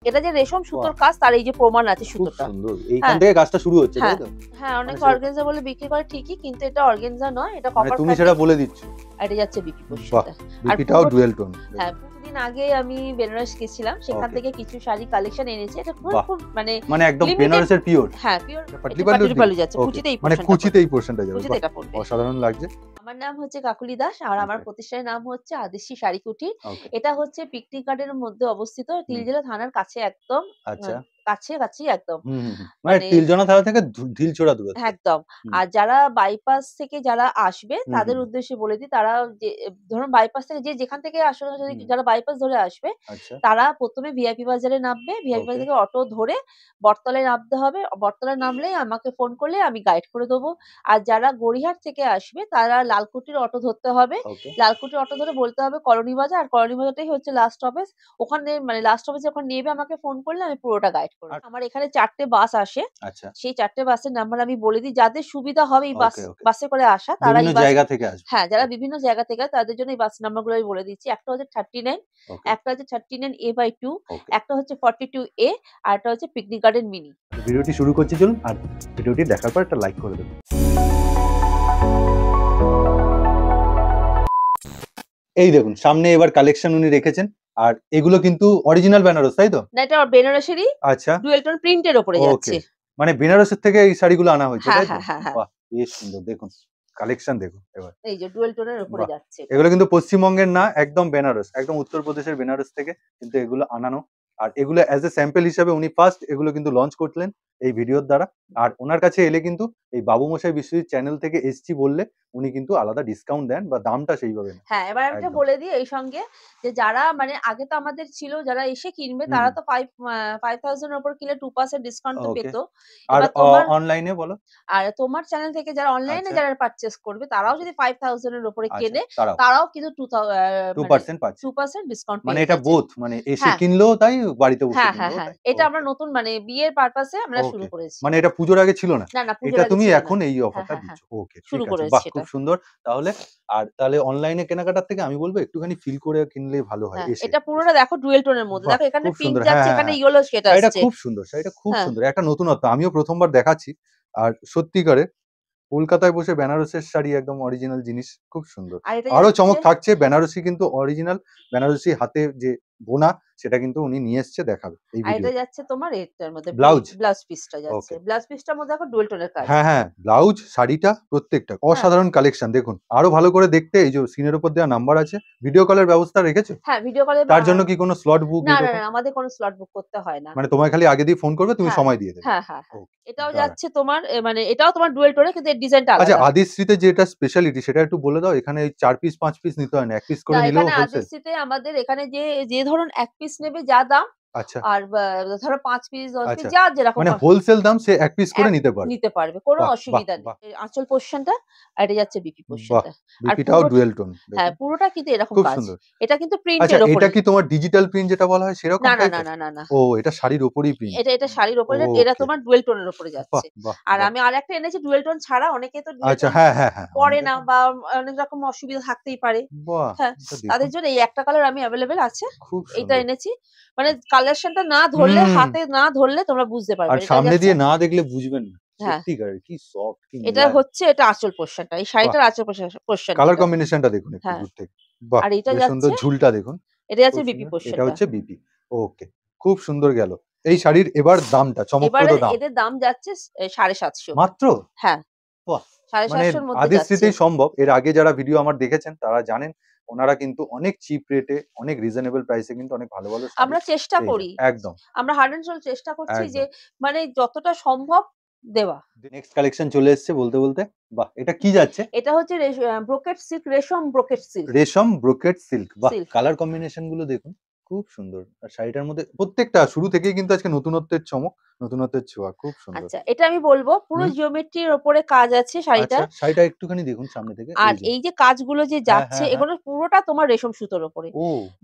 এটা যে রেশম সুতোর কাজ তার এই যে প্রমাণ আছে সুতোটা। খুব সুন্দর। এইখান থেকে কাজটা শুরু হচ্ছে, তাই তো? হ্যাঁ, অনেক মানে অর্গানজা বলে বিক্রি করে ঠিকই, কিন্তু এটা অর্গানজা নয়, এটা মানে কপার তুমি ফ্যাব্রিক। সেটা বলে দিচ্ছ। এটা যাচ্ছে বিপি বাহ! পোশাকটা। আর বিপিটাও ডুয়েল টোন। হ্যাঁ, কিছুদিন আগে আমি বেনারস গেছিলাম, সেখান থেকে কিছু শাড়ি কালেকশন এনেছি। এটা খুব মানে একদম বেনারসের পিওর। হ্যাঁ, পিওর পাটলি পালু যাচ্ছে। কুচিতে এই পোরশনটা যাবে। কুচিতে এটা পড়বে। অসাধারণ লাগছে। আমার নাম হচ্ছে কাকুলি দাস আর আমার প্রতিষ্ঠানের নাম হচ্ছে আদেশী শাড়ি কুটির। এটা হচ্ছে পিকনিক গার্ডেনের মধ্যে অবস্থিত, তিলজলা থানার কাছে একদম। আচ্ছা, কাছেই একদম। মানে তিলজলা থানা থেকে ঢিলছোড়া দূরত্ব। একদম। আর যারা বাইপাস থেকে যারা আসবে তাদের উদ্দেশ্যে বলে দিই, তারা যে ধরুন বাইপাস থেকে যেখান থেকে আসলে যারা বাইপাস ধরে আসবে তারা প্রথমে ভিআইপি বাজারে নামবে, ভিআইপি বাজার থেকে অটো ধরে বটতলায় নামতে হবে। বটতলায় নামলেই আমাকে ফোন করলে আমি গাইড করে দেবো। আর যারা গড়িয়াহাট থেকে আসবে তারা লালকুটির অটো ধরতে হবে। লালকুটির অটো ধরে বলতে হবে কলোনি বাজার, আর কলোনি বাজারটাই হচ্ছে লাস্ট অফিস। ওখানে মানে লাস্ট অফিসে ওখানে নেমে আমাকে ফোন করলে আমি পুরোটা গাইড করব। আমার এখানে 4টে বাস আসে। সেই 4টে বাসের নাম্বার আমি বলে দিই, যাদের সুবিধা হবে এই বাসে করে আসা তারা বিভিন্ন জায়গা থেকে আসবে। হ্যাঁ, যারা বিভিন্ন জায়গা থেকে তাদের জন্য এই বাস নাম্বারগুলো আমি বলে দিচ্ছি। একটা হচ্ছে 39, একটা হচ্ছে 39A/2, একটা হচ্ছে 42A, আর একটা হচ্ছে পিকনিক গার্ডেন মিনি। ভিডিওটি শুরু করছি, চলুন। আর ভিডিওটি দেখার পর একটা লাইক করে দেবেন। এই দেখুন সামনে এবার কালেকশন উনি রেখেছেন, আর এগুলো কিন্তু অরিজিনাল বেনারস, তাই তো? না, এটা বেনারসেরই। আচ্ছা, ডুয়েল টোন প্রিন্টের উপরে যাচ্ছে। মানে বেনারসের থেকে এই শাড়িগুলো আনা হয়েছে, তাই তো? হ্যাঁ। বাহ, বেশ সুন্দর। দেখুন কালেকশন দেখুন এবার। এই যে ডুয়েল টোনের উপরে যাচ্ছে। এগুলো কিন্তু পশ্চিমবঙ্গের না, একদম বেনারস, একদম উত্তরপ্রদেশের বেনারস থেকে কিন্তু এগুলো আনানো। আর এগুলো অ্যাজ এ স্যাম্পল হিসাবে উনি ফার্স্ট এগুলো কিন্তু লঞ্চ করলেন এই ভিডিওর দ্বারা। আর ওনার কাছে এলে কিন্তু এই বাবু মশাই বিশ্বজিৎ চ্যানেল থেকে এসছি বললে উনি কিন্তু আলাদা ডিসকাউন্ট দেন, বা দামটা সেইভাবে নেন। হ্যাঁ, এবার আমি বলে দিই এই সঙ্গে যে যারা মানে আগে তো আমাদের ছিল, যারা এসে কিনবে তারা তো 5000 এর উপর কিনলে 2% ডিসকাউন্ট তো পেত। আর তোমার অনলাইনে বলো, আর তোমার চ্যানেল থেকে যারা অনলাইনে যারা পারচেজ করবে তারাও যদি 5000 এর উপরে কেনে তারাও কিন্তু 2% ডিসকাউন্ট পেয়ে যাচ্ছে। মানে এটা বোথ, মানে এসে কিনলেও তাই, বাড়িতে বসে কিনলেও তাই। এটা আমরা নতুন মানে বিয়ের পারপাসে আমরা শুরু করেছি। মানে এটা পূজোর আগে ছিল না? না, এটা তুমি এখন এই অফারটা দিচ্ছ। ওকে, শুরু করেছি। বাহ, খুব সুন্দর। তাহলে অনলাইনে কেনাকাটার থেকে আমি বলবো একটুখানি ফিল করে কিনলে ভালো হয়। এটা পুরোটা দেখো ডুয়েল টোনের মধ্যে, দেখো এখানে পিঙ্ক যাচ্ছে, এখানে ইয়েলো শেড আসছে। এটা খুব সুন্দর, এটা খুব সুন্দর, একটা নতুনত্ব। আমিও প্রথমবার দেখাচ্ছি। আর সত্যিকারে কলকাতায় বসে বেনারসের শাড়ি একদম অরিজিনাল জিনিস, খুব সুন্দর। আরো চমক থাকছে, বেনারসি কিন্তু অরিজিনাল বেনারসি হাতে যে বোনা সেটা কিন্তু উনি নিয়ে এসেছে দেখাবে এই ভিডিও। এটা যাচ্ছে তোমার এটার মধ্যে ব্লাউজ পিসটা যাচ্ছে। ব্লাউজ পিসটার মধ্যে দেখো ডুয়েল টোনের কাজ। হ্যাঁ, ব্লাউজ শাড়িটা প্রত্যেকটা অসাধারণ কালেকশন। দেখুন আরো ভালো করে দেখতে এই যে স্ক্রিনের উপর দেওয়া নাম্বার আছে, ভিডিও কলের ব্যবস্থা রেখেছো? হ্যাঁ, ভিডিও কলে। তার জন্য কি কোনো স্লট বুক? না, আমাদের কোনো স্লট বুক করতে হয় না। মানে তোমায় খালি আগে দিয়ে ফোন করবে, তুমি সময় দিয়ে দেবে। হ্যাঁ। এটাও যাচ্ছে তোমার মানে এটাও তোমার ডুয়েল টোনের, কিন্তু এর ডিজাইনটা আলাদা। আচ্ছা, আদিশ্রীতে যেটা স্পেশালিটি সেটা একটু বলে দাও। এখানে 4 পিস 5 পিস নিতে হয় না, 1 পিস করে নিলেও হোলসেল। আদিশ্রীতে আমাদের এখানে যে ধরুন 1 পিস নেবে যা দাম, আচ্ছা, আর ধরো 5 পিস 10 পিস যা যেরকম, মানে হোলসেল দাম সে 1 পিস করে নিতে পারবে, কোনো অসুবিধা নেই। আঁচল পোরশনটা আর এটা যাচ্ছে বিপি পোরশনটা। আর বিপিটাও ডুয়েল টোন। হ্যাঁ, পুরোটা কিন্তু এরকম কাজ। এটা কিন্তু প্রিন্টের উপরে। এটা কি তোমার ডিজিটাল প্রিন্ট যেটা বলা হয় সেরকম? না। ও, এটা শাড়ির উপরেই প্রিন্ট। এটা শাড়ির উপরে, এটা তোমার ডুয়েল টোনের উপরে যাচ্ছে। আর আমি আরেকটা এনেছি ডুয়েল টোন ছাড়া। অনেকে তো ডুয়েল টোন পরে না, বা অনেক রকম অসুবিধা থাকতেই পারে। হ্যাঁ, তাদের জন্য এই একটা কালার আমি अवेलेबल আছে, এটা এনেছি। মানে কালেকশনটা না ধরলে, হাতে না ধরলে তোমরা বুঝতে পারবে না, আর সামনে দিয়ে না দেখলে বুঝবেন না। সত্যিকার কি সফট, কি এটা হচ্ছে, এটা আঁচল পোরশনটা, এই শাড়িটার আঁচল পোরশন। কালার কম্বিনেশনটা দেখুন একটু দূর থেকে। বাহ, আর এটা সুন্দর ঝুলটা দেখুন। এটা যাচ্ছে বিপি পোরশনটা। এটা হচ্ছে বিপি। ওকে, খুব সুন্দর গেল। এই শাড়ির এবার দামটা চমকপ্রদ দাম। এদের দাম যাচ্ছে 750 মাত্র। হ্যাঁ, বাহ, 750 এর মধ্যে আদিশ্রীতেই সম্ভব। এর আগে যারা ভিডিও আমার দেখেছেন তারা জানেন ওনারা কিন্তু অনেক চিপ রেটে, অনেক রিজনেবল প্রাইসে কিন্তু অনেক ভালো আমরা চেষ্টা করি। একদম আমরা হার্ড এন্ড সোল চেষ্টা করছি যে মানে যতটা সম্ভব দেওয়া। নেক্সট কালেকশন চলে এসেছে বলতে বলতে। বাহ, এটা কি যাচ্ছে? এটা হচ্ছে ব্রোকেট সিল্ক, রেশম ব্রোকেট সিল্ক। রেশম ব্রোকেট সিল্ক। বাহ, কালার কম্বিনেশন গুলো দেখুন, খুব সুন্দর। আর শাড়িটার মধ্যে প্রত্যেকটা শুরু থেকেই কিন্তু আজকে নতুনত্বের চমক, নতুনত্বের ছোঁয়া, খুব সুন্দর। আচ্ছা, এটা আমি বলবো পুরো জিওমেট্রির উপরে কাজ আছে শাড়িটা। আচ্ছা, শাড়িটা একটুখানি দেখুন সামনে থেকে। আর এই যে কাজগুলো যে যাচ্ছে এগুলো পুরোটা তোমার রেশম সুতোর উপরে।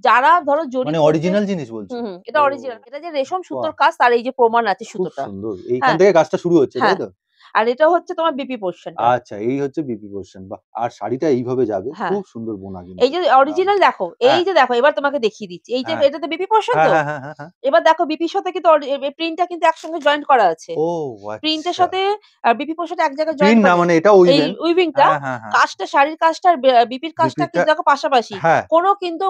যারা ধরো জরি, মানে অরিজিনাল জিনিস বলছো? এটা অরিজিনাল। এটা যে রেশম সুতোর কাজ তার এই যে প্রমাণ আছে সুতোটা। খুব সুন্দর। এইখান থেকে কাজটা শুরু হচ্ছে, তাই তো? আর এটা হচ্ছে তোমার বিপি পোরশনটা। আচ্ছা, এই হচ্ছে বিপি পোরশন। বাহ! আর শাড়িটা এইভাবে যাবে। হ্যাঁ। খুব সুন্দর বোনা এই কিন্তু। যে দারুণ। অরিজিনাল দেখো, এই হ্যাঁ, যে দেখো এবার তোমাকে দেখিয়ে দিচ্ছি। এই যে হ্যাঁ, এটা তো বিপি পোরশন হ্যাঁ, তো? হ্যাঁ, হ্যাঁ, হ্যাঁ, হ্যাঁ। এবার দেখো বিপির সাথে কিন্তু প্রিন্টটা কিন্তু একসঙ্গে জয়েন্ট করা আছে। ও প্রিন্টের আচ্ছা। সাথে বিপি পোরশনটা এক জায়গায় জয়েন্ট প্রিন্ট না করা। মানে এটা এই উইভেন। উইভিংটা, হ্যাঁ, হ্যাঁ, হ্যাঁ। কাজটা শাড়ির কাজটা আর বিপির কাজটা বিপিটা কিন্তু দেখো পাশাপাশি। হ্যাঁ,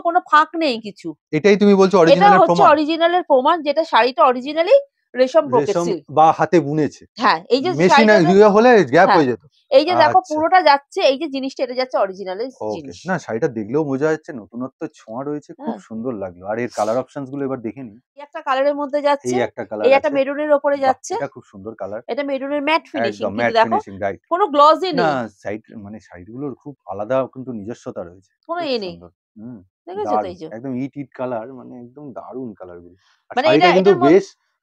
কোনো ফাঁক নেই কিছু। এটাই তুমি বলছো এটা অরিজিনাল এর হচ্ছে প্রমাণ? অরিজিনাল এর প্রমাণ, যেটা শাড়িটা অরিজিনালি রেশম ব্রোকেট রেশম সিল্ক। বা হাতে বুনেছে। হ্যাঁ, এই যে মেশিনে শাড়িটা ইয়ে হলে গ্যাপ হ্যাঁ, হয়ে যেত। এই যে দেখো আচ্ছা। পুরোটা যাচ্ছে, এই যে জিনিসটা এটা যাচ্ছে অরিজিনাল এর ওকে। জিনিস। না শাড়িটা দেখলেও বোঝা যাচ্ছে নতুনত্বের ছোঁয়া রয়েছে। খুব হ্যাঁ? সুন্দর লাগলো। আর এর কালার অপশনস গুলো এবার দেখে নিই। এই একটা কালারের মধ্যে এই যাচ্ছে, একটা এই কালার একটা আছে। মেরুনের ওপরে বাহ! যাচ্ছে। এটা খুব সুন্দর কালার। এটা মেরুনের ম্যাট ফিনিশিং একদম কিন্তু ম্যাট দেখো ফিনিশিং রাইট। কোনো গ্লসি না নেই, সাইড গুলোর খুব আলাদা কিন্তু নিজস্বতা রয়েছে। কোনো খুব নেই। সুন্দর। হুম, দেখেছো তো দারুণ। এই যে। একদম ইট কালার মানে একদম দারুণ কালার গুলো। আর মানে শাড়িটা কিন্তু এটার মধ্যে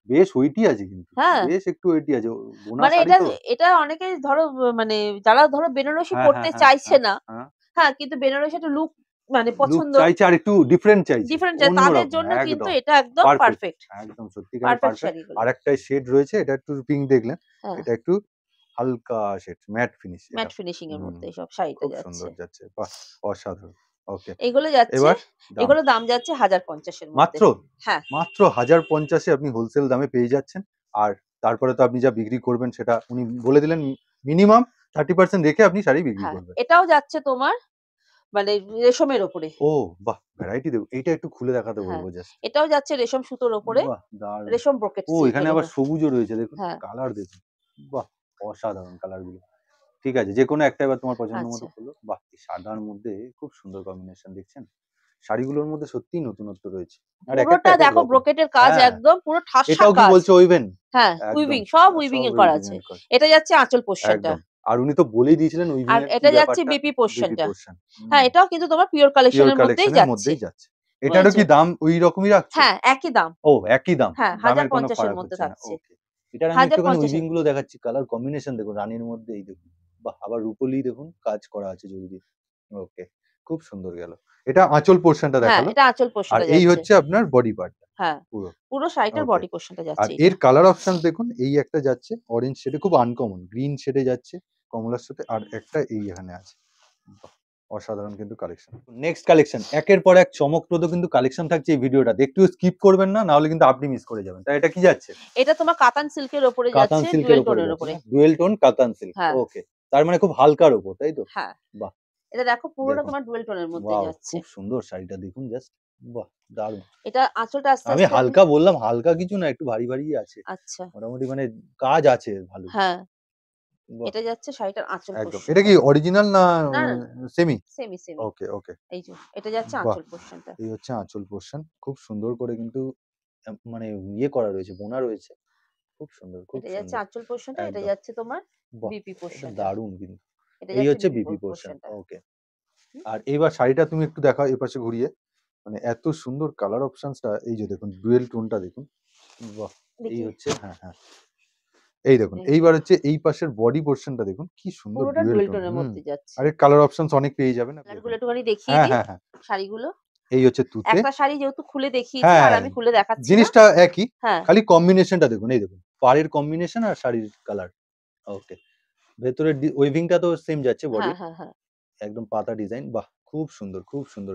বেশ ওয়েটি আছে কিন্তু। হ্যাঁ, বেশ একটু ওয়েটি আছে। বোনা মানে শাড়ি এটা তো। এটা অনেকেই ধরো মানে যারা ধরো বেনারসি হ্যাঁ, হ্যাঁ, পড়তে হ্যাঁ, চাইছে হ্যাঁ, না, হ্যাঁ। হ্যাঁ, কিন্তু বেনারসি একটা লুক মানে লুক পছন্দ, চাইছে আর একটু ডিফারেন্ট চাইছে। ডিফারেন্ট চাই, তাদের অন্যরকম জন্য কিন্তু একদম। এটা একদম পারফেক্ট। পারফেক্ট, একদম সত্যিকারের পারফেক্ট পারফেক্ট। শাড়িগুলো। আরেকটা শেড রয়েছে। এটা একটু পিঙ্ক দেখলেন। হ্যাঁ, এটা একটু হালকা শেড ম্যাট ফিনিশ এটা। ম্যাট ফিনিশিং এর হুম, মধ্যে সব শাড়িটা খুব যাচ্ছে। সুন্দর যাচ্ছে। বাহ! অসাধারণ। ওকে। এগুলো যাচ্ছে, এবার দাম। এগুলো দাম যাচ্ছে ১০৫০ এর মধ্যে। মাত্র? হ্যাঁ, মাত্র ১০৫০ এ আপনি হোলসেল দামে পেয়ে যাচ্ছেন। আর তারপরে তো আপনি যা বিক্রি করবেন সেটা উনি বলে দিলেন মিনিমাম 30% রেখে আপনি শাড়ি বিক্রি হ্যাঁ। করবেন। এটাও যাচ্ছে তোমার মানে রেশমের ওপরে। ও বাহ! ভ্যারাইটি দেখুন। এইটা একটু খুলে দেখাতে হ্যাঁ, বলব জাস্ট। এটাও যাচ্ছে রেশম সুতোর ওপরে, বাহ! দারুণ। রেশম ব্রোকেট ও সিল্ক এখানে এর আবার ওপর। সবুজও রয়েছে দেখুন। হ্যাঁ, কালার দেখুন। বাহ! অসাধারণ কালার গুলো। ঠিক আছে। যেকোনো একটা এবার তোমার পছন্দ মতো আচ্ছা। করলো। বাহ! এই সাদার মধ্যে খুব সুন্দর কম্বিনেশন দেখছেন? শাড়িগুলোর মধ্যে সত্যিই নতুনত্ব রয়েছে। আর একেকটা পুরোটা একেক দেখো রকম। ব্রোকেটের কাজ হ্যাঁ, একদম পুরো ঠাসা এটাও কি কাজ। বলছো ওইভেন? হ্যাঁ, একদম। উইভিং সব উইভিং সব এ করা উইভিং আছে। এন্ড করা। এটা যাচ্ছে আঁচল পোরশনটা। একদম। আর উনি তো বলেই দিয়েছিলেন উইভিং আর এর কি এটা যাচ্ছে ব্যাপারটা? বিপি বেবি পোরশনটা। পোরশন। হুম। হ্যাঁ, এটাও কিন্তু তোমার পিওর কালেকশন পিওর এর মধ্যেই কালেকশন এর যাচ্ছে। মধ্যেই যাচ্ছে। এটারও বুঝেছো? কি দাম ওই রকমই রাখছো? হ্যাঁ, একই দাম। ও একই দাম। হ্যাঁ, দামের কোনো ১০৫০ এর ফারাক মধ্যে হচ্ছে না। থাকছে। ওকে। এটার আমি একটুখানি ১০৫০ উইভিং এর। গুলো দেখাচ্ছি। কালার কম্বিনেশন দেখুন রানীর মধ্যে এই দেখুন। বাহ! আবার রুপোলি দেখুন কাজ করা আছে জরি দিয়ে। ওকে। খুব সুন্দর গেল। এটা আঁচল পোরশনটা হ্যাঁ, দেখালো। এটা আঁচল আর পোরশনটা এই যাচ্ছে। হচ্ছে আপনার বডি পার্টটা হ্যাঁ, পুরো। পুরো শাড়িটার ওকে। বডি পোরশনটা আর যাচ্ছে এইটা। এর কালার অপশনস দেখুন এই একটা যাচ্ছে অরেঞ্জ শেডে খুব আনকমন। গ্রিন শেডে যাচ্ছে কমলার সাথে আর একটা এই এখানে আছে। বাহ! অসাধারণ কিন্তু কালেকশন। নেক্সট কালেকশন একের পর এক চমকপ্রদ কিন্তু কালেকশন থাকছে এই ভিডিওটাতে। একটু স্কিপ করবেন না, নাহলে কিন্তু আপনি মিস করে যাবেন। তাই এটা কি যাচ্ছে? এটা তোমার কাতান সিল্কের ওপরে কাতান যাচ্ছে, সিল্কের ডুয়েল উপরে টোনের যাচ্ছে ওপরে। না? ডুয়েল টোন কাতান সিল্ক। হ্যাঁ, ওকে। তার মানে খুব হালকার উপর, তাই তো? হ্যাঁ। বাহ! এটা দেখো পুরোটা দেখুন। তোমার ডুয়েল টোনের মধ্যে ওয়াও! যাচ্ছে। খুব সুন্দর শাড়িটা দেখুন জাস্ট। বাহ! দারুণ। এটা আঁচলটা আস্তে, আমি আস্তে আমি হালকা বললাম, হালকা কিছু না একটু ভারী আছে। আচ্ছা। মোটামুটি মানে কাজ আছে ভালোই। হ্যাঁ, বাহ! এটা যাচ্ছে শাড়িটার আঁচল একদম। এটা পোরশনটা। কি অরিজিনাল না না, না, সেমি? সেমি। ওকে। এই যে এটা যাচ্ছে বাহ! আঁচল পোরশনটা। এই হচ্ছে আঁচল পোরশন। খুব সুন্দর করে কিন্তু মানে ইয়ে করা রয়েছে, বোনা রয়েছে। খুব সুন্দর, খুব এটা যাচ্ছে সুন্দর। আঁচল পোরশনটা, এটা একদম। যাচ্ছে তোমার বাহ! বিপি এটা পোরশনটা। দারুণ কিন্তু। এটা এই যাচ্ছে হচ্ছে বিপি বিপি পোরশন। পোরশনটা। ওকে। হুম, আর এইবার শাড়িটা তুমি একটু দেখাও এপাশে ঘুরিয়ে। মানে এত সুন্দর কালার অপশনসটা এই যে দেখুন ডুয়েল টোনটা দেখুন। বাহ! এই দেখি হচ্ছে হ্যাঁ। এই দেখুন। এই এইবার হচ্ছে এই পাশের বডি পোরশনটা দেখুন। কি সুন্দর পুরোটা ডুয়েল ডুয়েল টোন। টোনের হুম। মধ্যে যাচ্ছে। আর এর কালার অপশনস অনেক পেয়ে যাবেন আপনি কালারগুলো এখানে। একটুখানি দেখিয়ে হ্যাঁ, দিই হ্যাঁ, হ্যাঁ। শাড়িগুলো। এই হচ্ছে তুতে। একটা শাড়ি যেহেতু খুলে দেখিয়েছি আর হ্যাঁ, আমি খুলে দেখাচ্ছি না। জিনিসটা একই। হ্যাঁ, খালি কম্বিনেশনটা দেখুন। এই দেখুন। পাড়ের কম্বিনেশন আর শাড়ির কালার। ওকে। ভেতরের ওয়েভিংটা তো সেম যাচ্ছে বডির। হ্যাঁ। একদম পাতা ডিজাইন। বাহ! খুব সুন্দর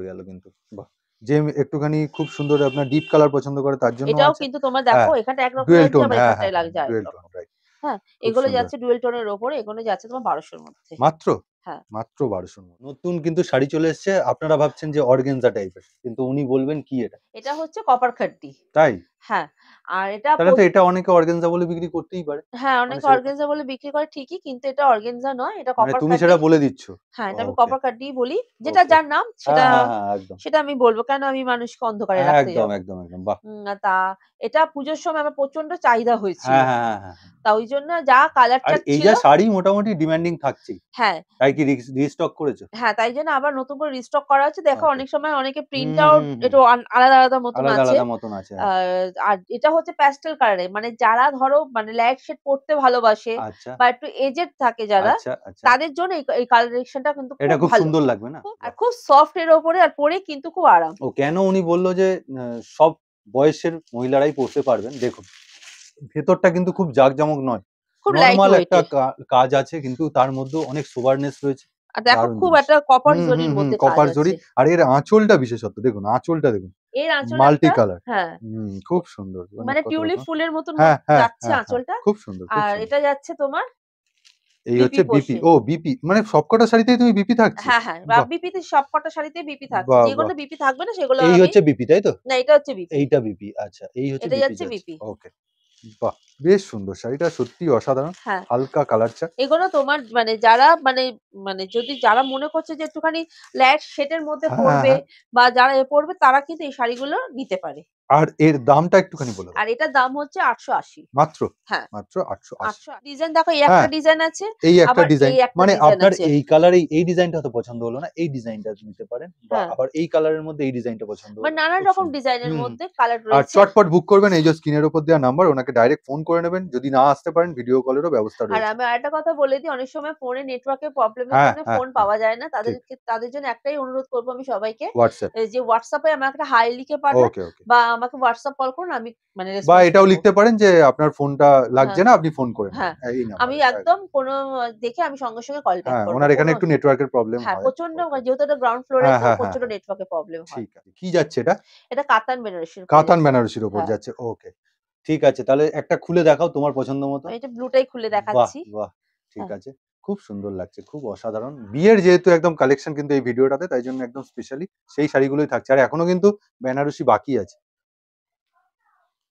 গেল কিন্তু। বাহ! যে একটুখানি খুব সুন্দর আপনার ডিপ কালার পছন্দ করে তার জন্য এটাও আছে। কিন্তু তোমার দেখো হ্যাঁ, এখানটা একরকম ডুয়াল লাগছে টোন। আবার হ্যাঁ, এখানটায় লাগছে আরেক ডুয়াল টোন রকম। রাইট। হ্যাঁ, খুব এগুলো সুন্দর। যাচ্ছে ডুয়েল টোনের ওপরে, এগুলো যাচ্ছে তোমার ১২০০ র মধ্যে। মাত্র? হ্যাঁ, মাত্র ১২০০ র মধ্যে। নতুন কিন্তু শাড়ি চলে এসছে। আপনারা ভাবছেন যে অর্গানজা টাইপের। কিন্তু উনি বলবেন কি এটা? এটা হচ্ছে কপার খাট্টি। তাই? হ্যাঁ, আর এটা তাহলে তো এটা অনেকে অর্গানজা বলে বিক্রি করতেই পারে। হ্যাঁ, মানে অনেকে সেরকম অর্গানজা বলে বিক্রি করে ঠিকই, কিন্তু এটা অর্গানজা নয়, এটা মানে কপার তুমি খাট্টি। সেটা বলে দিচ্ছ। হ্যাঁ, এটা আমি ওকে, কপার খাট্টিই বলি। যেটা ওকে। যার নাম হ্যাঁ, একদম। সেটা আমি বলব। কেন আমি মানুষকে অন্ধকারে রাখতে একদম, যাব? একদম, একদম। বাহ! তা এটা পুজোর সময় আমার প্রচন্ড চাহিদা হয়েছিল। হ্যাঁ। তা ওইজন্য যা কালার আর চার্ট এই ছিল যা শাড়ি মোটামুটি ডিমান্ডিং থাকছেই। হ্যাঁ, তাই কি রিস্টক করেছো? হ্যাঁ, তাই জন্য আবার নতুন করে রিস্টক করা হচ্ছে। দেখো ওকে। অনেক সময় অনেকে হুম, প্রিন্টটাও হুম, হুম। একটু আলাদা মতন আলাদা, আছে। আলাদা মতন আছে। আ আর এটা হচ্ছে প্যাস্টেল কালারে। মানে যারা ধরো মানে লাইট শেড পড়তে ভালোবাসে আচ্ছা, বা একটু এজেড থাকে যারা, আচ্ছা। তাদের জন্য এই কালেকশনটা কিন্তু এটা খুব খুব ভালো। সুন্দর লাগবে না? আর বাহ! খুব সফট এর ওপরে আর পরে কিন্তু খুব আরাম। ও কেন উনি বলল যে সব বয়সের মহিলারাই পড়তে পারবেন। দেখুন, ভেতরটা কিন্তু খুব জাঁকজমক নয়। খুব লাইট নরমাল একটা ওয়েটের। কাজ আছে কিন্তু তার মধ্যে অনেক সোবারনেস রয়েছে। আর দেখো দারুণ খুব জিনিস। একটা কপার হুম, হুম, জরির হুম, মধ্যে কাজ কপার জরি। আছে। আর এর আঁচলটা বিশেষত্ব দেখুন, আঁচলটা দেখুন। এর আঁচলে মাল্টি একটা কালার। হ্যাঁ, খুব সুন্দর। মানে কত টিউলিপ রকম। ফুলের মতন হ্যাঁ, হ্যাঁ, যাচ্ছে হ্যাঁ, হ্যাঁ। আঁচলটা। খুব সুন্দর, খুব আর সুন্দর। এটা যাচ্ছে তোমার এই বিপি হচ্ছে বিপি। পোর্শন। ও বিপি মানে সবকটা শাড়িতেই তুমি বিপি থাকছে? হ্যাঁ, হ্যাঁ। বাহ! বিপিতে সবকটা শাড়িতেই বিপি থাকছে। বাহ! যেগুলো বাহ! বিপি থাকবে না সেগুলো এই আমি হচ্ছে বিপি তাই তো? না এটা হচ্ছে বিপি। এইটা বিপি। আচ্ছা, এই হচ্ছে এটা বিপি যাচ্ছে যাচ্ছে। বিপি। ওকে। বাহ! বেশ সুন্দর। শাড়িটা সত্যিই অসাধারণ। হ্যাঁ। হালকা কালারটা। এগুলো তোমার মানে যারা মানে যদি যারা মনে করছে যে একটুখানি লাইট শেড এর মধ্যে হ্যাঁ, হ্যাঁ, পড়বে হ্যাঁ। বা যারা পড়বে তারা কিন্তু এই শাড়িগুলো নিতে পারে। আর এর দামটা একটুখানি বলে দাও। আর এটার দাম হচ্ছে ৮৮০। মাত্র? হ্যাঁ, মাত্র ৮৮০। ৮০০ ডিজাইন দেখো এই একটা হ্যাঁ, ডিজাইন আছে, এই একটা আবার ডিজাইন। এই একটা মানে ডিজাইন আপনার আছে। এই কালারে এই ডিজাইনটা হয়তো পছন্দ হলো না। এই ডিজাইনটা নিতে পারেন বা হ্যাঁ, আবার এই কালারের মধ্যে এই ডিজাইনটা পছন্দ মানে হলো। নানান খুব রকম সুন্দর। ডিজাইনের হুম, হুম। মধ্যে কালার আর রয়েছে। চটপট বুক করবেন এই যে স্ক্রিনের উপর দেওয়া নাম্বার ওনাকে ডাইরেক্ট ফোন করে নেবেন। যদি না আসতে পারেন ভিডিও কলেরও ব্যবস্থা আর রয়েছে। আমি আরেকটা কথা বলে দিই, অনেক সময় ফোনে নেটওয়ার্কের প্রবলেমের হ্যাঁ, জন্য হ্যাঁ, ফোন হ্যাঁ। পাওয়া যায় না। ঠিক। তাদের জন্য একটাই অনুরোধ করব আমি সবাইকে, WhatsApp। যে WhatsApp এ আমাকে একটা হাই লিখে পাঠান ওকে, ওকে। বা আমাকে WhatsApp কল করুন, আমি মানে বা রেসপন্স এটাও করব। লিখতে পারেন যে আপনার ফোনটা লাগছে হ্যাঁ, না, আপনি ফোন করে নেবেন। হ্যাঁ। এই আমি নাম্বারে। একদম কোনো দেখে আমি সঙ্গে, সঙ্গে কল ব্যাক হ্যাঁ, করব। ওনার এখানে কোনো একটু নেটওয়ার্কের প্রবলেম হ্যাঁ, হয়। প্রচন্ড ওকে। যেহেতু এটা গ্রাউন্ড ফ্লোরে হ্যাঁ, তো হ্যাঁ, হ্যাঁ, প্রচন্ড হ্যাঁ। নেটওয়ার্কের প্রবলেম হয়। ঠিক আছে। কি যাচ্ছে এটা? এটা কাতান বেনারসির উপরে কাতান যাচ্ছে। বেনারসির উপর হ্যাঁ, যাচ্ছে। ওকে। ঠিক আছে। তাহলে একটা খুলে দেখাও তোমার পছন্দ মতো। আমি এটা ব্লুটাই খুলে বাহ! দেখাচ্ছি। বাহ! ঠিক হ্যাঁ, আছে। খুব সুন্দর লাগছে। খুব অসাধারণ। বিয়ের যেহেতু একদম কালেকশন কিন্তু এই ভিডিওটাতে তাই জন্য একদম স্পেশালি সেই শাড়িগুলোই থাকছে। আর এখনো কিন্তু বেনারসি বাকি আছে।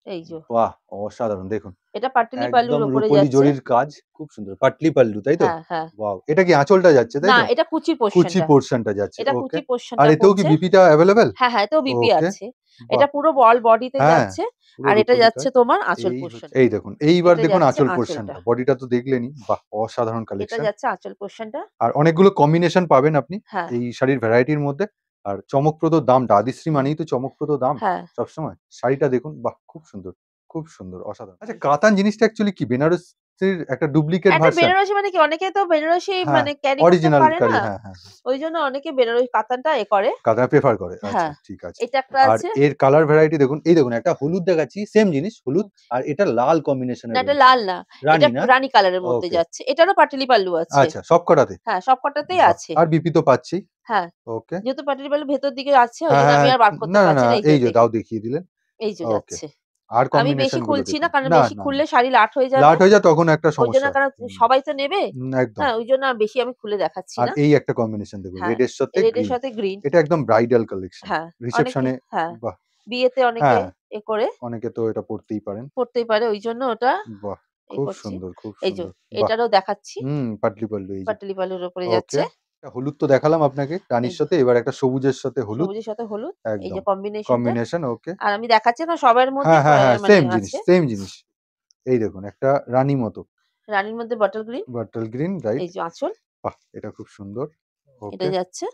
এই যে বাহ! অসাধারণ দেখুন। এটা পাটলি একদম পাল্লুর উপরে রুপোলি যাচ্ছে। জরির কাজ। খুব সুন্দর। পাটলি পাল্লু তাই তো? হ্যাঁ, হ্যাঁ। ওয়াও! এটা কি আঁচলটা যাচ্ছে তাই না তো? এটা কুচির কুচি পোরশনটা। পোরশনটা যাচ্ছে। এটা ওকে। কুচি আর পোরশনটা এতেও কি পড়ছে। বিপিটা এভেইলেবল? হ্যাঁ, হ্যাঁ, এতেও বিপি ওকে। আছে। বাহ! এটা পুরো অল বডিতে হ্যাঁ, যাচ্ছে। পুরো আর এটা রুপোলি যাচ্ছে কাজ। তোমার আঁচল এই হচ্ছে পোরশনটা। এই দেখুন। এইবার এটা দেখুন যাচ্ছে আঁচল আঁচলটা। পোরশনটা। বডিটা তো দেখলেনই। বাহ! অসাধারণ এটা কালেকশন। যাচ্ছে আঁচল পোরশনটা। আর অনেকগুলো কম্বিনেশন পাবেন আপনি হ্যাঁ, এই শাড়ির ভ্যারাইটির মধ্যে। আর চমকপ্রদ দামটা আদিশ্রী মানেই তো চমকপ্রদ দাম হ্যাঁ। সবসময়। শাড়িটা দেখুন, বাহ! খুব সুন্দর, খুব সুন্দর, অসাধারণ। আচ্ছা কাতান জিনিসটা অ্যাকচুয়ালি কি বেনারসির একটা ডুপ্লিকেট একটা ভার্সন? বেনারসি মানে কি অনেকে তো বেনারসি হ্যাঁ, মানে ক্যারি করতে অরিজিনাল পারে না। কারি হ্যাঁ, হ্যাঁ, হ্যাঁ। ওইজন্য অনেকে বেনারসি কাতানটা করে। কাতান প্রেফার করে। আচ্ছা হ্যাঁ, ঠিক আছে। এটা একটা আর আছে। এর কালার ভ্যারাইটি দেখুন, এই দেখুন একটা হলুদ দেখাচ্ছি, সেম জিনিস হলুদ আর এটা লাল কম্বিনেশন না এর এটা রয়েছে। লাল না। এটা রানী না? রানী কালারের মধ্যে ওকে। যাচ্ছে। এটারও পাটিলি পাল্লু আছে। আচ্ছা সবকটাতে? হ্যাঁ, সবকটাতেই বাহ! আছে। আর বিপি তো পাচ্ছি। হ্যাঁ, ওকে। যেহেতু পাটিলি পাল্লু ভেতর দিকে আছে হ্যাঁ, ওইজন্য হ্যাঁ, আমি হ্যাঁ। আর বার করতে না, না, পারছি না, না। এই যে এই যে তাও দেখুন, দেখিয়ে দিলেন। এই যে ওকে। যাচ্ছে। আর আমি বেশি কম্বিনেশন গুলো খুলছি না দেখুন। কারণ না, বেশি না, না। খুললে শাড়ি লাট হয়ে যাবে। লাট হয়ে যায় তখন একটা ওই জন্য সমস্যা হয়। কারণ হুম, সবাই তো নেবে। একদম। হ্যাঁ, ওই জন্য বেশি আমি খুলে দেখাচ্ছি আর না। এই একটা কম্বিনেশন দেখুন হ্যাঁ, রেড এর সাথে রেড এর গ্রিন। সাথে গ্রিন। এটা একদম ব্রাইডাল কালেকশন। হ্যাঁ, অনেকে রিসেপশন এ হ্যাঁ, বাহ! বিয়েতে অনেকে হ্যাঁ, করে অনেকে তো এটা পড়তেই পারেন। পড়তেই পারে। ওইজন্য ওটা বাহ! খুব করছি। সুন্দর, খুব এই যে সুন্দর। বাহ! এটারও দেখাচ্ছি। পাটলি পল্লু এই যে। পাটালি পালুর উপরে ওকে। যাচ্ছে। একটা হলুদ তো দেখালাম আপনাকে এই রানীর যে সাথে। এবার একটা সবুজের সাথে হলুদ। সবুজের সাথে হলুদ। এই যে একদম। কম্বিনেশনটা। কম্বিনেশন ওকে। আর আমি দেখাচ্ছি না সবার মধ্যে হ্যাঁ, হ্যাঁ, হ্যাঁ, মানে সেম জিনিস, আছে। সেম জিনিস। এই দেখুন একটা রানী মতো। রানীর মধ্যে বটল গ্রিন। বাটাল green right? এই যে আঁচল। বাহ! এটা খুব সুন্দর। এটা ওকে, যাচ্ছে।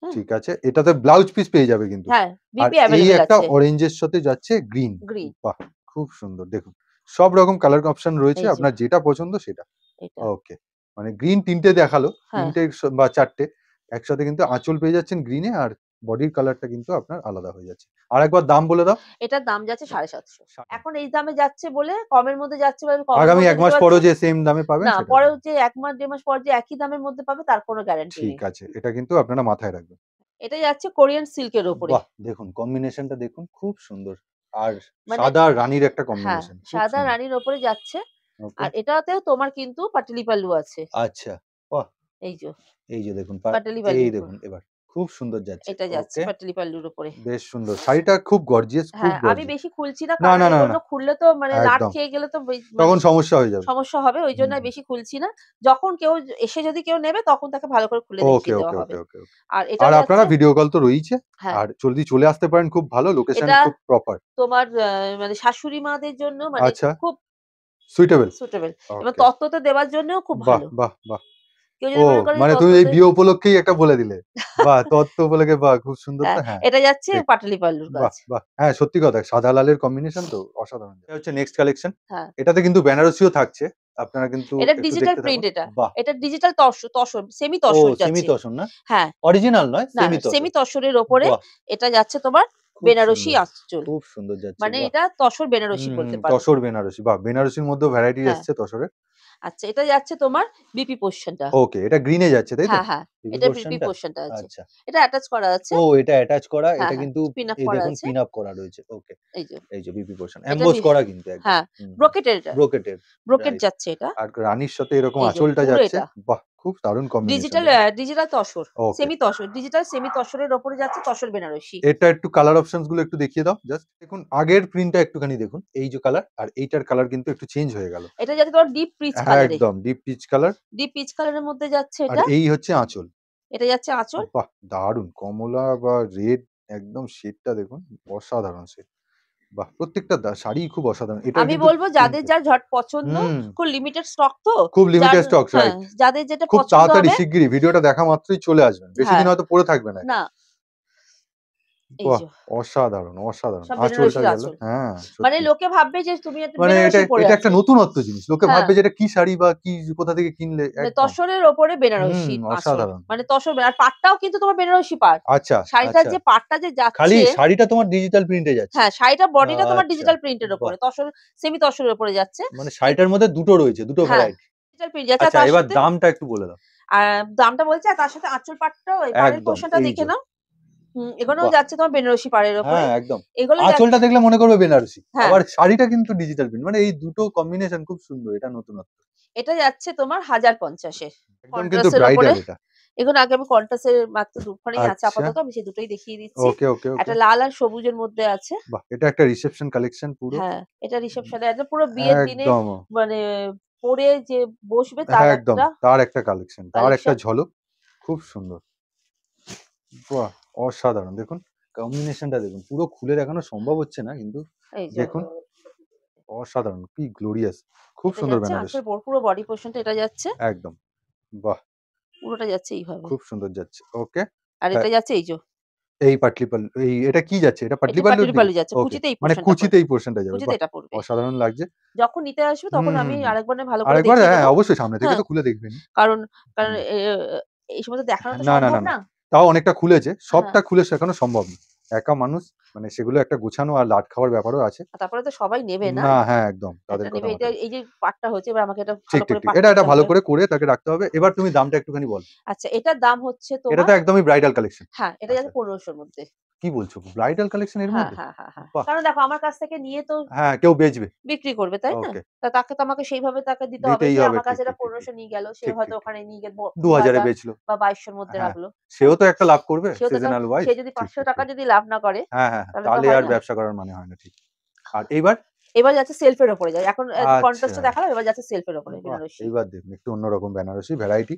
হ্যাঁ, ঠিক আছে। এটাতে ব্লাউজ পিস পেয়ে যাবে কিন্তু। হ্যাঁ, আর বিপি এই এভেইলেবল একটা আছে। অরেঞ্জের সাথে যাচ্ছে গ্রিন। গ্রিন। বাহ! খুব সুন্দর দেখুন। সব রকম কালার অপশন রয়েছে। এই যে আপনার যেটা পছন্দ সেটা। এটা। ওকে। মানে গ্রিন ৩ টে দেখালো। ৩ হ্যাঁ, টে বা ৪ টে। একসাথে কিন্তু আঁচল পেয়ে যাচ্ছেন গ্রিনে আর বডির কালারটা কিন্তু আপনার আলাদা হয়ে যাচ্ছে। আরেকবার দাম বলে দাও। এটার দাম যাচ্ছে ৭৫০। এখন এই দামে যাচ্ছে বলে কমের মধ্যে যাচ্ছে বলে আমি কমের আগামী মধ্যে ১ দিতে মাস পারছি। পরেও যে সেম দামে পাবেন না, সেটা পরেও বলুন। যে ১ মাস ১.৫ মাস পর যে একই দামের মধ্যে পাবে তার কোনো গ্যারান্টি ঠিক নেই। আছে। এটা কিন্তু আপনারা মাথায় রাখবেন। এটা যাচ্ছে কোরিয়ান সিল্কের উপরে। বাহ! দেখুন কম্বিনেশনটা দেখুন খুব সুন্দর। আর মানে সাদা আর রানীর একটা হ্যাঁ, কম্বিনেশন। খুব সাদা সুন্দর। রানীর ওপরে যাচ্ছে। ওকে। আর এটাতেও তোমার কিন্তু পাটালি পাল্লু আছে। আচ্ছা। বাহ! এই যে এই যে দেখুন পাটালি এই পাল্লুর উপর। দেখুন এবার খুব সুন্দর যাচ্ছে। এটা যাচ্ছে ওকে। পাটালি পাল্লুর উপরে। বেশ সুন্দর। শাড়িটা খুব গর্জিয়াস, খুব হ্যাঁ, আমি গর্জিয়াস। বেশি খুলছি না না, কারণ না, না, এগুলো না। খুললে তো মানে লাট একদম। খেয়ে গেলে তো মানে তখন সমস্যা হয়ে যাবে। সমস্যা হবে। ওইজন্য হুম, আমি হুম। বেশি খুলছি না। যখন কেউ এসে যদি কেউ নেবে তখন তাকে ভালো করে খুলে ওকে, দেখিয়ে দেওয়া ওকে, হবে। ওকে, ওকে, ওকে। আর এটা আর আপনারা যাচ্ছে ভিডিও কল তো রয়েইছে। হ্যাঁ, আর যদি চলে আসতে পারেন খুব ভালো। লোকেশন এটা খুব প্রপার। তোমার মানে শাশুড়ি মাদের জন্য মানে আচ্ছা, খুব সুইটেবল। সুটেবল এবং ওকে। তত্ত্বতে দেওয়ার জন্যও খুব বাহ! ভালো। বাহ! বাহ! কেউ ও যদি মনে করে যে মানে তুমি এই তত্ত্বতে বিয়ে উপলক্ষেই একটা বলে দিলে। বাহ! তত্ত্ব উপলক্ষে বাহ! খুব সুন্দর হ্যাঁ, তো হ্যাঁ, এটা যাচ্ছে ঠিক। পাটালি পাল্লুর কাজ। বাহ! বাহ! হ্যাঁ, সত্যি কথা। সাদা লালের কম্বিনেশন তো অসাধারণ। এটা হচ্ছে নেক্সট কালেকশন। হ্যাঁ, এটাতে কিন্তু বেনারসিও থাকছে। আপনারা কিন্তু এটা একটু ডিজিটাল দেখতে প্রিন্ট থাকুন। এটা। বাহ! এটা ডিজিটাল তসর, সেমি ও তসর সেমি যাচ্ছে। তসর না? হ্যাঁ, অরিজিনাল নয়, না সেমি সেমি তসর। তসরের ওপরে বাহ! এটা যাচ্ছে তোমার বেনারসি আঁচল। খুব সুন্দর যাচ্ছে, মানে বাহ! এটা তসর বেনারসি বলতে পারো। তসর বেনারসি, বাহ! বেনারসির মধ্যেও ভ্যারাইটি হ্যাঁ। এসছে তসরের। আচ্ছা, এটা যাচ্ছে তোমার বিপি পোরশনটা। ওকে, এটা গ্রিন এ যাচ্ছে তাই তো? হ্যাঁ, হ্যাঁ। বিপি এটা বিপি পোরশনটা? পোরশনটা আছে। আচ্ছা। এটা অ্যাটাচ করা আছে। ও, এটা অ্যাটাচ করা, হ্যাঁ, এটা হ্যাঁ। কিন্তু পিন আপ এই করা দেখুন আছে। পিন আপ করা রয়েছে। ওকে। এই যে। এই যে বিপি পোরশন। এটা এমবোস করা কিন্তু একদম। হ্যাঁ, ব্রোকেটের এটা। ব্রোকেটের। Brocade right. যাচ্ছে এটা। আর রানীর সাথে এরকম এই যে আঁচলটা পুরো যাচ্ছে। এটা। বাহ! খুব দারুণ কম্বিনেশন ডিজিটাল দেখুন। ডিজিটাল তসর। ওকে। সেমি তসর। ডিজিটাল সেমি তসরের উপরে যাচ্ছে তসর বেনারসি। এটা একটু কালার অপশনস গুলো একটু দেখিয়ে দাও জাস্ট। দেখুন আগের প্রিন্টটা একটুখানি দেখুন। এই যে কালার আর এইটার কালার কিন্তু একটু চেঞ্জ হয়ে গেল। এটা যাচ্ছে তোমার ডিপ পিচ কালারে। একদম deep peach colour. Deep peach কালারের মধ্যে যাচ্ছে আর এটা। এই হচ্ছে আঁচল। এটা যাচ্ছে আঁচল। বাহ! দারুণ কমলা বা রেড একদম শেডটা দেখুন। অসাধারণ শেড। বাহ! প্রত্যেকটা শাড়িই খুব অসাধারণ। এটার আমি কিন্তু বলব যাদের প্রিন্ট যার ঝট পছন্দ, হুম, খুব লিমিটেড স্টক তো। খুব যার লিমিটেড স্টকস, হ্যাঁ, রাইট। যাদের যেটা খুব পছন্দ তাড়াতাড়ি হবে শিগগিরই ভিডিওটা দেখা মাত্রই চলে আসবেন। বেশিদিন হ্যাঁ, হয়তো পড়ে থাকবে না এটা। না এই বাহ! যে অসাধারণ, অসাধারণ। সব আঁচলটা বেনারসির গেল। আঁচল। হ্যাঁ, মানে সত্যি। লোকে ভাববে যে তুমি একটা মানে এটা বেনারসি পরে এটা একটা আছো। নতুনত্ব জিনিস। লোকে হ্যাঁ, ভাববে যে এটা কি শাড়ি বা কি কোথা থেকে কিনলে মানে একদম। তসরের ওপরে বেনারসি আঁচল। অসাধারণ। মানে তসর আর পাড়টাও কিন্তু তোমার বেনারসি পাড়। আচ্ছা, শাড়িটার আচ্ছা। যে পাড়টা যে খালি যাচ্ছে শাড়িটা তোমার ডিজিটাল প্রিন্টে যাচ্ছে। হ্যাঁ, শাড়িটার বডিটা তোমার আচ্ছা, ডিজিটাল প্রিন্টের বাহ! উপরে। তসর সেমি তসরের উপরে যাচ্ছে। মানে কিন শাড়িটার মধ্যে দুটো রয়েছে, দুটো হ্যাঁ, ভ্যারাইটি। ডিজিটাল প্রিন্ট যাচ্ছে আর আচ্ছা, তার এবার সাথে দামটা একটু বলে দাও। দামটা বলছি আর তার সাথে আঁচল পাড়টাও ওই পাড়ের একদম, পোরশনটা এই দেখে যে। নাও। এখানেও বাহ! যাচ্ছে তোমার বেনারসি পাড়ের ওপরে। হ্যাঁ, একদম। এগুলো আঁচলটা যাচ্ছে দেখলে মনে করবে বেনারসি। হ্যাঁ, আবার শাড়িটা কিন্তু ডিজিটাল প্রিন্ট। মানে এই দুটো কম্বিনেশন খুব সুন্দর। এটা নতুনত্ব। এটা যাচ্ছে তোমার 1050 এ। একদম কিন্তু কন্ট্রাস্ট এর ওপরে। ব্রাইডাল এটা। এখন আগে আমি কন্ট্রাস্ট এর মাত্র দুখানেই আছে আচ্ছা। আপাতত। আমি সেই দুটোই দেখিয়ে দিচ্ছি। ওকে, ওকে, ওকে। একটা লাল আর সবুজের মধ্যে আছে। বাহ! এটা একটা রিসেপশন কালেকশন পুরো। হ্যাঁ, এটা উম রিসেপশন এ একদম পুরো বিয়ের দিনে একদম, মানে পরে যে বসবে তার একদম। একটা তার একটা কালেকশন, তার একটা কালেকশন। ঝলক। খুব সুন্দর। বাহ! অসাধারণ। দেখুন কম্বিনেশনটা দেখুন। পুরো খুলে দেখানো সম্ভব হচ্ছে না কিন্তু এই যে দেখুন অসাধারণ। কি গ্লোরিয়াস। খুব এটা সুন্দর যাচ্ছে বেনারসি। আঁচল পুরো বডি পোরশনটা এটা যাচ্ছে। একদম। বাহ! পুরোটা যাচ্ছে এইভাবে। খুব সুন্দর যাচ্ছে। ওকে। আর হ্যাঁ, এটা যাচ্ছে এই যে এই পাটলি পাল্লু এই এটা কি যাচ্ছে? এটা পাটলি এটা পাল্লুর পাটুরি দিকে? পাল্লু যাচ্ছে। ওকে। কুচিতে এই মানে পোরশনটা কুচিতে পড়বে। এই পোরশনটা যাবে। কুচিতে বাহ! এটা পড়বে। অসাধারণ লাগছে। যখন নিতে আসবে তখন আমি হুম। আরেকবার ভালো করে আরেকবার দেখিয়ে হ্যাঁ, দেব। অবশ্যই সামনে থেকে হ্যাঁ, তো খুলে দেখবেনই। কারণ কারণ হুম। এই সময় তো দেখানো তো না, না, সম্ভব না, না। না। তাও অনেকটা খুলেছে। হ্যাঁ, সবটা খুলে শেখানো সম্ভব না। একা মানুষ মানে সেগুলো একটা গোছানো আর লাট খাওয়ার ব্যাপারও আছে। আর তারপরে তো সবাই নেবে না। না, হ্যাঁ, একদম। তাদের একটা কথা নেবে এটা মাথায় এই যে পাটটা হচ্ছে এবার আমাকে এটা ঠিক, ভালো ঠিক, করে ঠিক। পাটটা এটা দিতে ভালো হবে। করে তাকে রাখতে হবে। এবার তুমি দামটা একটুখানি বলো। আচ্ছা এটার দাম হচ্ছে এটা তোমার তো একদমই ব্রাইডাল কালেকশন। হ্যাঁ, এটা আচ্ছা। যাচ্ছে ১৫০০ র মধ্যে। কি বলছো? ব্রাইডাল কালেকশন এর হ্যাঁ, মধ্যে? হ্যাঁ, হ্যাঁ, হ্যাঁ। বাহ! কারণ দেখো আমার কাছ থেকে নিয়ে তো হ্যাঁ, কেউ বেচবে। বিক্রি করবে, তাই না? ওকে। তা তাকে তো আমাকে সেইভাবে তাকে দিতে হবে দিতেই যে হবে। আমার ঠিক, কাছে এটা ঠিক, ঠিক, ঠিক। ১৫০০ নিয়ে গেল। সে ঠিক, হয়তো ঠিক, ঠিক। ওখানে নিয়ে গিয়ে ২,০০০ এ ২০০০ বেচলো। বা ২২০০ র মধ্যে হ্যাঁ। রাখলো। সেও হ্যাঁ? তো একটা লাভ করবে সেও তো একটা সিজনাল সে ওয়াইজ। যদি ঠিক, ৳৫০০ ঠিক, ঠিক। যদি লাভ না করে হ্যাঁ, হ্যাঁ। তাহলে তো তাহলে হয় আর না। ব্যবসা করার মানে হয় না। ঠিক। আর এইবার? এবার যাচ্ছে সেলফ এর উপরে যায়। এখন আচ্ছা। কন্ট্রাস্ট টা দেখালাম এবার যাচ্ছে সেলফ এর উপরে বাহ! বেনারসি। এইবার দেখুন একটু অন্যরকম বেনারসি ভ্যারাইটি।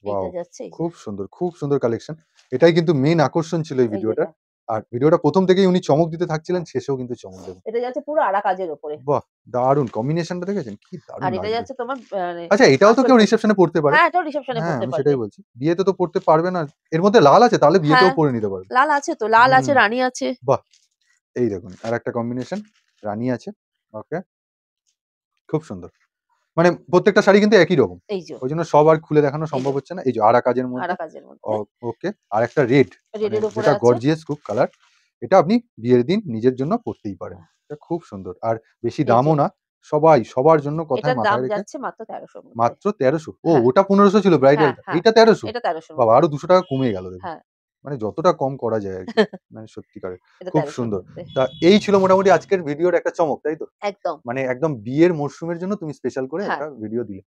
এইটা ওয়াও! যাচ্ছে এই যে। খুব সুন্দর, খুব সুন্দর কালেকশন। এটাই কিন্তু মেইন আকর্ষণ ছিল এই এই যে ভিডিওটার। এটা। আর ভিডিওটা ১ম থেকেই উনি চমক দিতে থাকছিলেন, শেষেও কিন্তু চমক দেবেন। এটা যাচ্ছে পুরো আড়া কাজের উপরে। বাহ! দারুণ কম্বিনেশনটা দেখেছেন? কি আর দারুণ এটা লাগবে। যাচ্ছে তোমার মানে আচ্ছা, এটাও তো আঁচল কেউ পড়বে। রিসেপশন এ পড়তে পারে। হ্যাঁ, এটাও রিসেপশন এ হ্যাঁ, পড়তে আমি পারবে। সেটাই বলছি। বিয়েতে তো পড়তে পারবে না। এর মধ্যে লাল আছে তাহলে বিয়েতেও হ্যাঁ, পরে নিতে পারবে। লাল আছে তো। লাল আছে, হুম, রানী আছে। বাহ! এই দেখুন আরেকটা কম্বিনেশন। রানী আছে। ওকে। খুব সুন্দর। মানে প্রত্যেকটা শাড়ি কিন্তু একই রকম। এই যে, ওইজন্য সব আর খুলে দেখানো এই সম্ভব যে হচ্ছে না। এই যে আরা কাজের মধ্যে। আড়া কাজের মধ্যে। ওকে। আরেকটা রেড রেড মানে এর উপরে যেটা আছে। গর্জিয়াস খুব কালার। এটা আপনি বিয়ের দিন নিজের জন্য পড়তেই পারেন। এটা খুব সুন্দর। আর বেশি এই যে দামও না। সবার জন্য কথায় এটার দাম মাথায় রেখে যাচ্ছে মাত্র ১৩০০ র মধ্যে। মাত্র ১৩০০। ও, হ্যাঁ, ওটা ১৫০০ ছিল হ্যাঁ, ব্রাইডালটা। হ্যাঁ। এইটা ১৩০০। এটা ১৩০০ র বাবা! মধ্যে। আরো ৳২০০ কমে গেল দেখুন। হ্যাঁ, মানে যতটা কম করা যায় আরকি। মানে সত্যিকারের। এটা খুব ১৩০০ র সুন্দর। মধ্যে। তা এই ছিল মোটামুটি আজকের ভিডিওর একটা চমক, তাই তো? একদম। মানে একদম বিয়ের মরশুমের জন্য তুমি স্পেশাল করে হ্যাঁ। একটা ভিডিও দিলে।